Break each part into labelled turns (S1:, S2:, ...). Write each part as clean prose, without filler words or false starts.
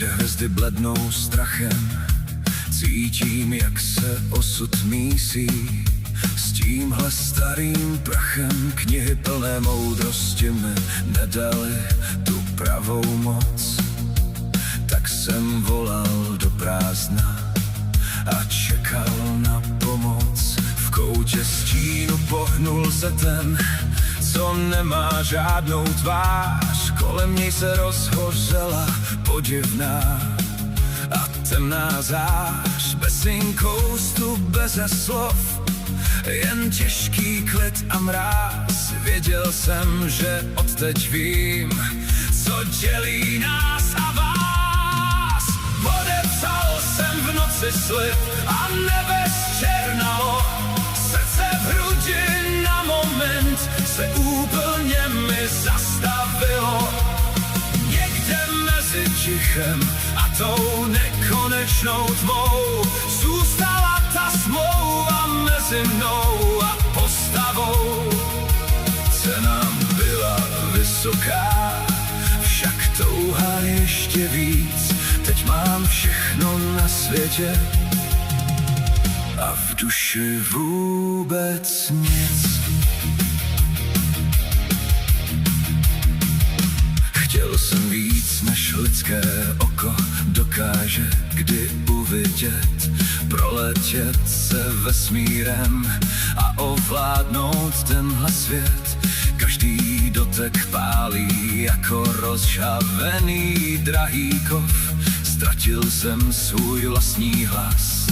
S1: kde hvězdy blednou strachem. Cítím, jak se osud mísí s tímhle starým prachem. Knihy plné moudrosti mi nedali tu pravou moc, tak jsem volal do prázdna a čekal na pomoc. V koutě stínu pohnul se ten, co nemá žádnou tvář. Kolem něj se rozhořela podivná a temná zář. Bez inkoustu, beze slov, jen těžký klid a mráz. Věděl jsem, že odteď vím, co dělí nás a vás. Podepsal jsem v noci slib a nebe zčernalo. Srdce v hrudi na moment se úplně mi zastavilo. Někde mezi tichem a tou nekonečnou tmou zůstala ta smlouva mezi mnou a postavou. Cena byla vysoká, však touha ještě víc. Teď mám všechno na světě a v duši vůbec nic. Chtěl jsem víc, než lidské oko dokáže kdy uvidět. Proletět se vesmírem a ovládnout tenhle svět. Každý dotek pálí jako rozžhavený drahý kov. Ztratil jsem svůj vlastní hlas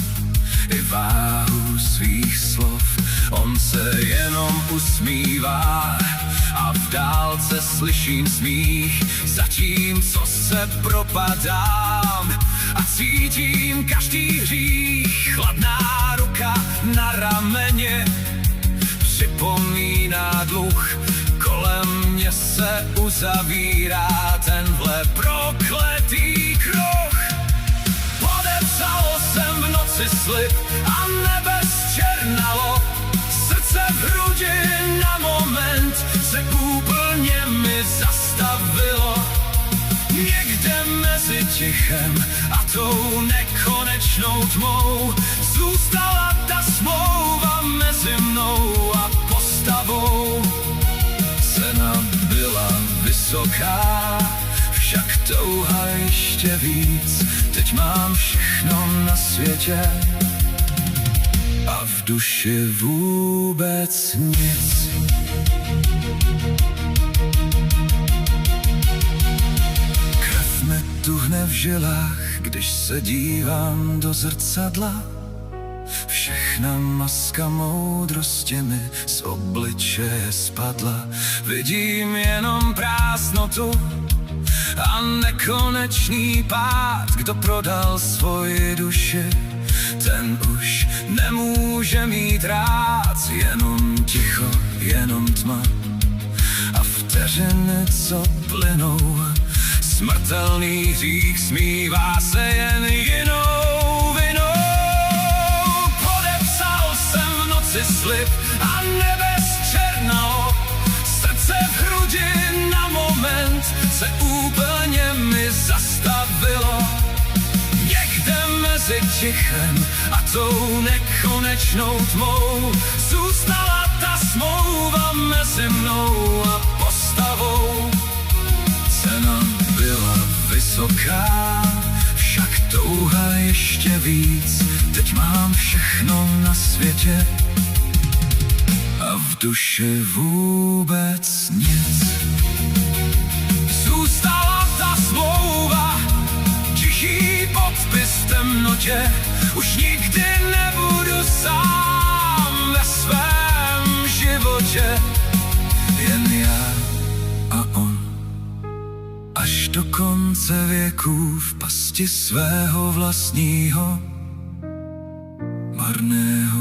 S1: i váhu svých slov. On se jenom usmívá a v dálce slyším smích. Zatímco se propadám a cítím každý hřích. Chladná ruka na rameně připomíná dluh. Kolem mě se uzavírá tenhle prokletý kruh. Podepsal jsem v noci slib a nebe zčernalo. Srdce v hrudi na moment se úplně mi zastavilo. Někde mezi tichem a tou nekonečnou tmou zůstala ta smlouva mezi mnou a postavou. Cena byla vysoká, však touha ještě víc. Teď mám všechno na světě a v duši vůbec nic. Krev mi tuhne v žilách, když se dívám do zrcadla. Všechna maska moudrosti mi z obličeje spadla. Vidím jenom prázdnotu a nekonečný pád. Kdo prodal svoji duši, ten už nemůže mít rád. Jenom ticho, jenom tma a vteřiny, co plynou. Smrtelný hřích smívá se jen jinou vinou. Podepsal jsem v noci slib a nebe zčernalo. Srdce v hrudi na moment se úplně mi zastavilo. Někde mezi tichem a tou nekonečnou tmou zůstala ta smlouva mezi mnou a postavou. Cena byla vysoká, však touha ještě víc. Teď mám všechno na světě a v duši vůbec nic. Zůstala ta smlouva, tichý podpis v temnotě. Už nikdy nebudu sám ve svém životě. Jen já a on, až do konce věků v pasti svého vlastního marného